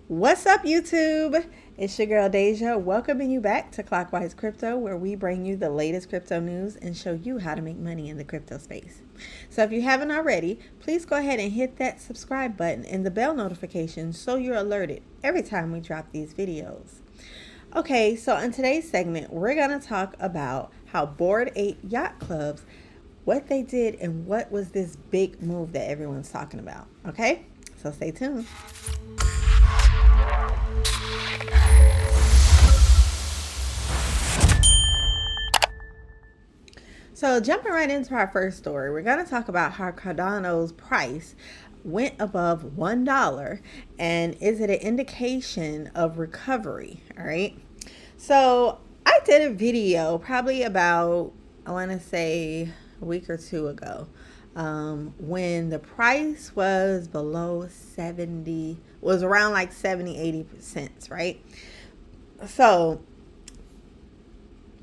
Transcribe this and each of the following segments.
What's up, YouTube? It's your girl Deja, welcoming you back to Clockwise Crypto, where we bring you the latest crypto news and show you how to make money in the crypto space. So if you haven't already, please go ahead and hit that subscribe button and the bell notification so you're alerted every time we drop these videos. Okay, so in today's segment, we're going to talk about how Bored Ape Yacht Clubs, what they did, and what was this big move that everyone's talking about. Okay, so stay tuned. So jumping right into our first story, we're going to talk about how Cardano's price went above $1, and is it an indication of recovery? All right. So I did a video probably about, I want to say a week or two ago, when the price was below 70, was around like 70-80 cents, right? So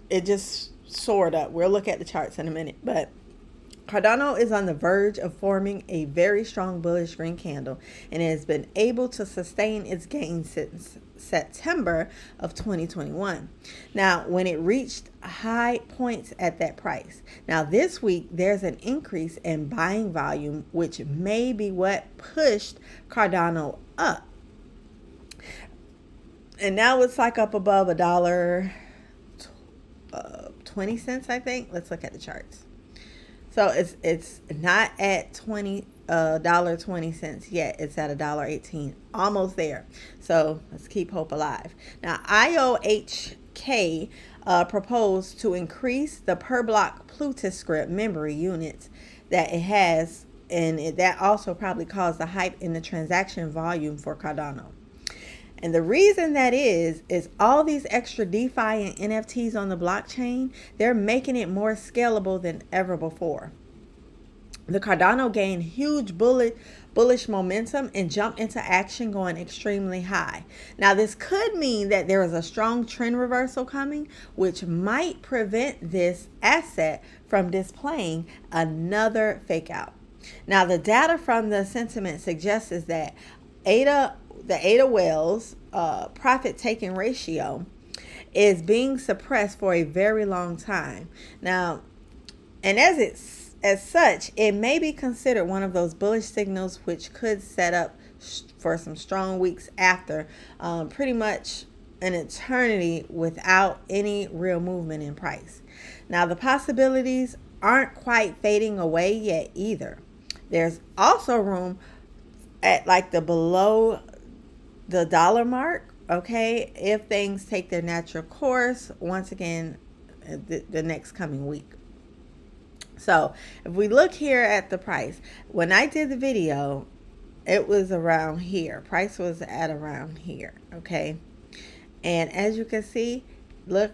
it just soared up. We'll look at the charts in a minute, but Cardano is on the verge of forming a very strong bullish green candle and has been able to sustain its gains since September of 2021. Now, when it reached high points at that price. Now, this week, there's an increase in buying volume, which may be what pushed Cardano up. And now it's like up above $1.20, I think. Let's look at the charts. So it's not at $20 yet. It's at $1.18, almost there. So let's keep hope alive. Now, IOHK proposed to increase the per block PlutoScript memory units that it has, and that also probably caused the hype in the transaction volume for Cardano. And the reason that is all these extra DeFi and NFTs on the blockchain, they're making it more scalable than ever before. The Cardano gained huge bullish momentum and jumped into action going extremely high. Now, this could mean that there is a strong trend reversal coming, which might prevent this asset from displaying another fake out. Now, the data from the sentiment suggests is that the ADA whales profit-taking ratio is being suppressed for a very long time. Now, and as such, it may be considered one of those bullish signals which could set up for some strong weeks after pretty much an eternity without any real movement in price. Now, the possibilities aren't quite fading away yet either. There's also room at like the below the dollar mark, okay, if things take their natural course once again the next coming week. So if we look here at the price, when I did the video, it was around here. Price was at around here, okay? And as you can see, look,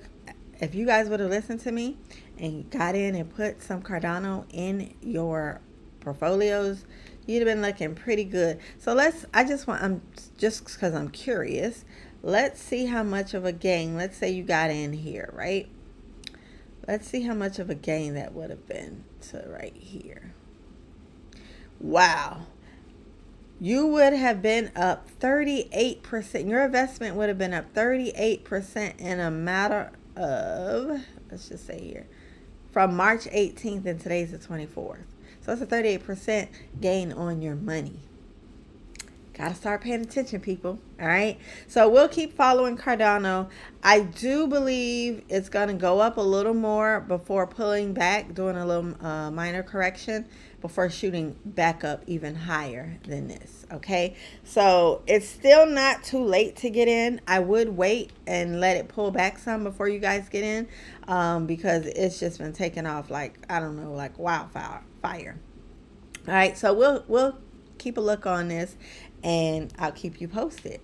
if you guys would have listened to me and got in and put some Cardano in your portfolios, you'd have been looking pretty good. So I'm just because I'm curious, let's see how much of a gain, let's say you got in here, right? Let's see how much of a gain that would have been to right here. Wow. You would have been up 38%. Your investment would have been up 38% in a matter of, let's just say here, from March 18th and today's the 24th. So it's a 38% gain on your money. Got to start paying attention, people. All right. So we'll keep following Cardano. I do believe it's going to go up a little more before pulling back, doing a little minor correction before shooting back up even higher than this. Okay. So it's still not too late to get in. I would wait and let it pull back some before you guys get in, because it's just been taking off like, I don't know, like wildfire. All right. So we'll keep a look on this, and I'll keep you posted.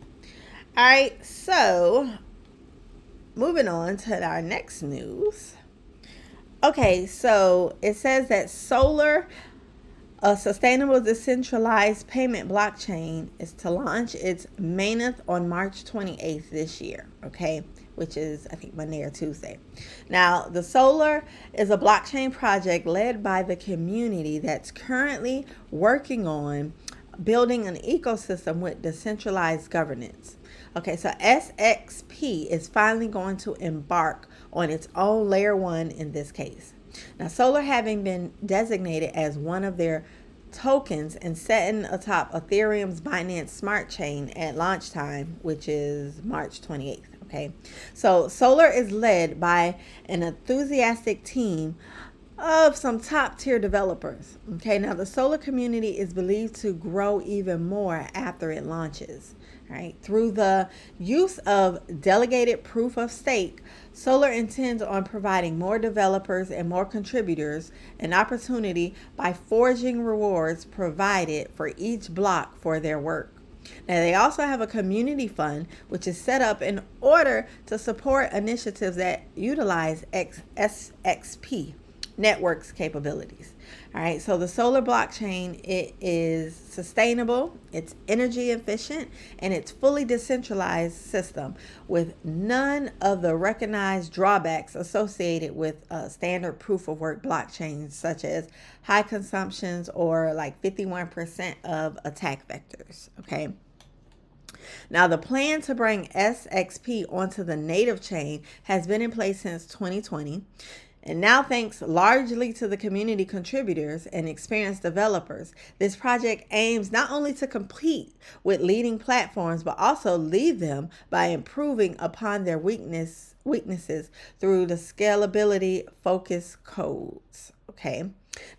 All right, so moving on to our next news. Okay, so it says that Solar, a sustainable decentralized payment blockchain, is to launch its mainnet on March 28th this year, okay, which is, I think, Monday or Tuesday. Now, the Solar is a blockchain project led by the community that's currently working on building an ecosystem with decentralized governance. Okay, so SXP is finally going to embark on its own layer one in this case. Now, Solar having been designated as one of their tokens and setting atop Ethereum's Binance Smart Chain at launch time, which is March 28th. Okay, so Solar is led by an enthusiastic team of some top tier developers. Okay, now the Solar community is believed to grow even more after it launches. Right, through the use of delegated proof of stake, Solar intends on providing more developers and more contributors an opportunity by forging rewards provided for each block for their work. Now, they also have a community fund, which is set up in order to support initiatives that utilize SXP network's capabilities. All right, so the Solar blockchain, it is sustainable, it's energy efficient, and it's fully decentralized system with none of the recognized drawbacks associated with standard proof of work blockchains, such as high consumptions or like 51% of attack vectors. Okay. Now, the plan to bring SXP onto the native chain has been in place since 2020. And now, thanks largely to the community contributors and experienced developers, this project aims not only to compete with leading platforms, but also lead them by improving upon their weaknesses through the scalability focus codes. Okay.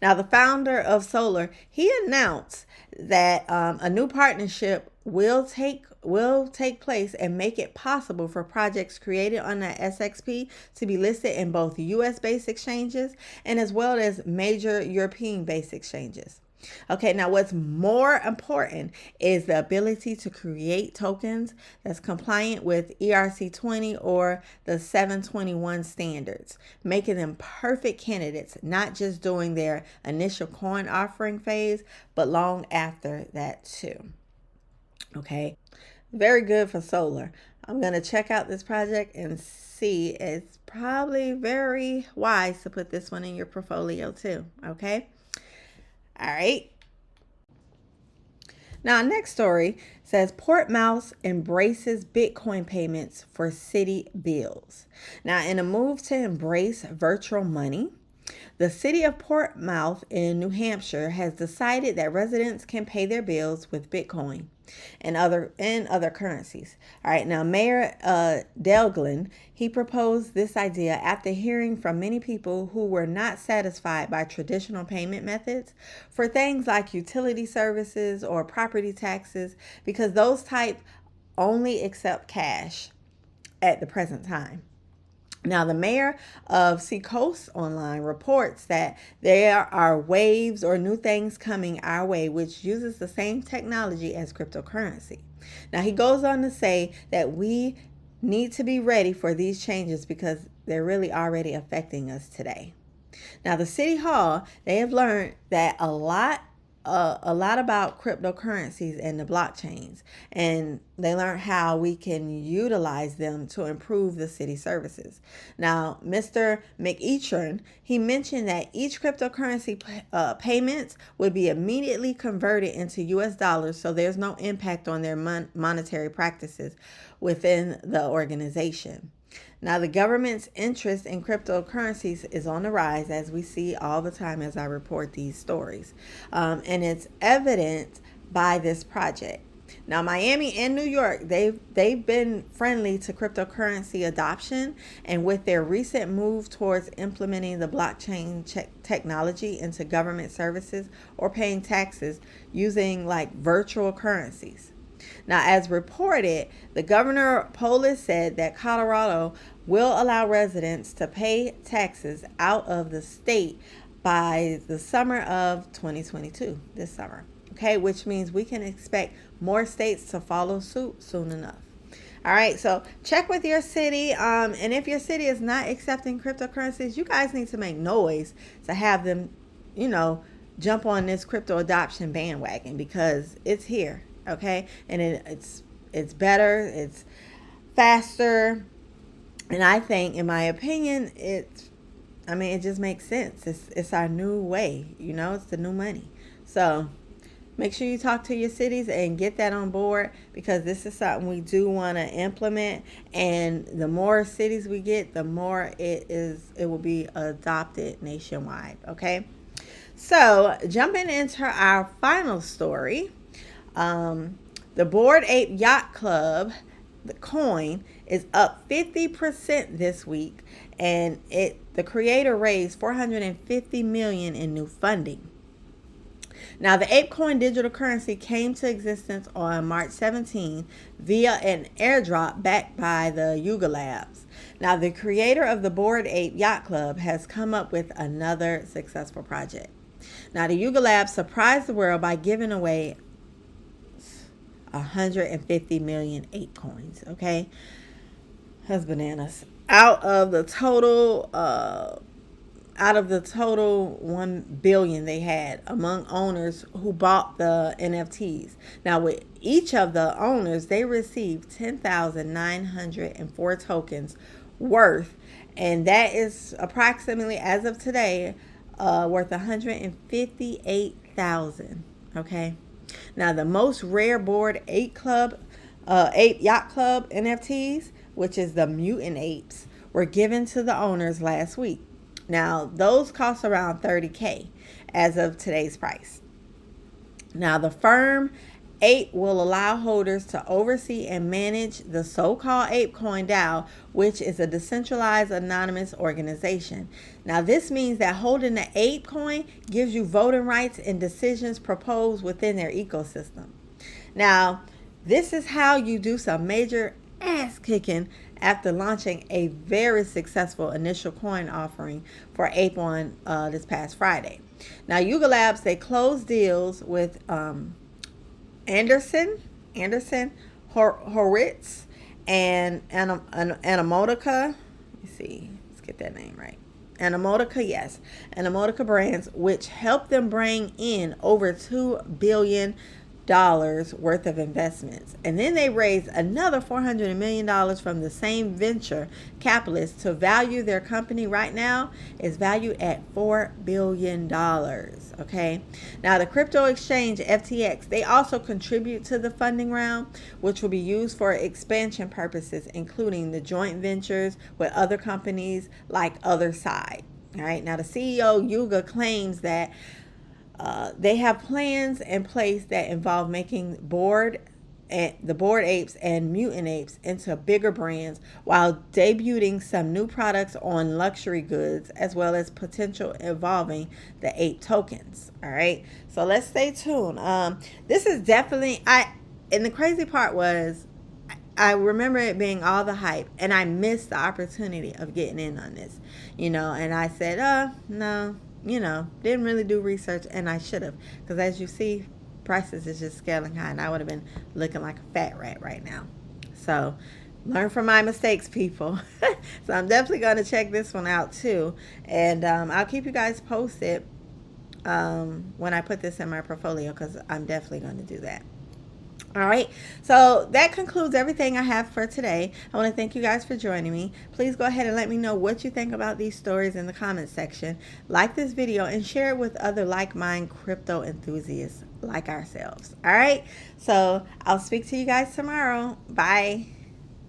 Now, the founder of Solar, he announced that a new partnership will take place and make it possible for projects created on the SXP to be listed in both US-based exchanges and as well as major European-based exchanges. Okay, now what's more important is the ability to create tokens that's compliant with ERC20 or the 721 standards, making them perfect candidates, not just during their initial coin offering phase, but long after that too. Okay, very good for Solar. I'm going to check out this project and see. It's probably very wise to put this one in your portfolio too. Okay. All right. Now, next story says Portsmouth embraces Bitcoin payments for city bills. Now, in a move to embrace virtual money, the city of Portsmouth in New Hampshire has decided that residents can pay their bills with Bitcoin and other currencies. All right, now Mayor Delglin, he proposed this idea after hearing from many people who were not satisfied by traditional payment methods for things like utility services or property taxes, because those type only accept cash at the present time. Now, the mayor of Seacoast Online reports that there are waves or new things coming our way, which uses the same technology as cryptocurrency. Now, he goes on to say that we need to be ready for these changes because they're really already affecting us today. Now, the City Hall, they have learned that a lot about cryptocurrencies and the blockchains, and they learned how we can utilize them to improve the city services. Now, Mr. McEachern, he mentioned that each cryptocurrency payments would be immediately converted into US dollars, so there's no impact on their monetary practices within the organization. Now, the government's interest in cryptocurrencies is on the rise, as we see all the time as I report these stories. And it's evident by this project. Now, Miami and New York, they've been friendly to cryptocurrency adoption, and with their recent move towards implementing the blockchain technology into government services or paying taxes using like virtual currencies. Now, as reported, the Governor Polis said that Colorado will allow residents to pay taxes out of the state by the summer of 2022, this summer. Okay, which means we can expect more states to follow suit soon enough. All right, so check with your city. And if your city is not accepting cryptocurrencies, you guys need to make noise to have them, jump on this crypto adoption bandwagon, because it's here. Okay, and it's better, it's faster, and I think, in my opinion, it just makes sense. It's our new way, it's the new money. So make sure you talk to your cities and get that on board, because this is something we do want to implement. And the more cities we get, the more it will be adopted nationwide. Okay. So jumping into our final story, the Bored Ape Yacht Club, the coin, is up 50% this week, and the creator raised $450 million in new funding. Now, the Apecoin digital currency came to existence on March 17 via an airdrop backed by the Yuga Labs. Now, the creator of the Bored Ape Yacht Club has come up with another successful project. Now, the Yuga Labs surprised the world by giving away 150 million ape coins. Okay, that's bananas. Out of the total 1 billion they had among owners who bought the NFTs. Now, with each of the owners, they received 10,904 tokens worth, and that is approximately, as of today, worth 158,000. Okay. Now, the most rare Bored Ape Yacht Club NFTs, which is the mutant apes, were given to the owners last week. Now, those cost around $30,000 as of today's price. Now, the firm Ape will allow holders to oversee and manage the so-called Apecoin DAO, which is a decentralized anonymous organization. Now, this means that holding the Apecoin gives you voting rights in decisions proposed within their ecosystem. Now, this is how you do some major ass kicking after launching a very successful initial coin offering for Apecoin this past Friday. Now, Yuga Labs, they closed deals with Anderson, Horitz, and Anamotica. Let me see. Let's get that name right. Anamotica, yes. Anamotica Brands, which helped them bring in over $2 billion worth of investments. And then they raised another $400 million from the same venture capitalists to value their company right now is valued at $4 billion. Okay. Now, the crypto exchange FTX, they also contribute to the funding round, which will be used for expansion purposes, including the joint ventures with other companies like Otherside. All right. Now, the CEO Yuga claims that they have plans in place that involve making the Bored Apes and Mutant Apes into bigger brands, while debuting some new products on luxury goods, as well as potential involving the ape tokens. All right, so let's stay tuned. This is definitely, and the crazy part was, I remember it being all the hype, and I missed the opportunity of getting in on this, and I said, no, didn't really do research, and I should have, because as you see, prices is just scaling high, and I would have been looking like a fat rat right now. So learn from my mistakes, people. So I'm definitely going to check this one out too, and I'll keep you guys posted when I put this in my portfolio, because I'm definitely going to do that. All right, so that concludes everything I have for today. I want to thank you guys for joining me. Please go ahead and let me know what you think about these stories in the comments section. Like this video and share it with other like-minded crypto enthusiasts like ourselves. All right, so I'll speak to you guys tomorrow. Bye.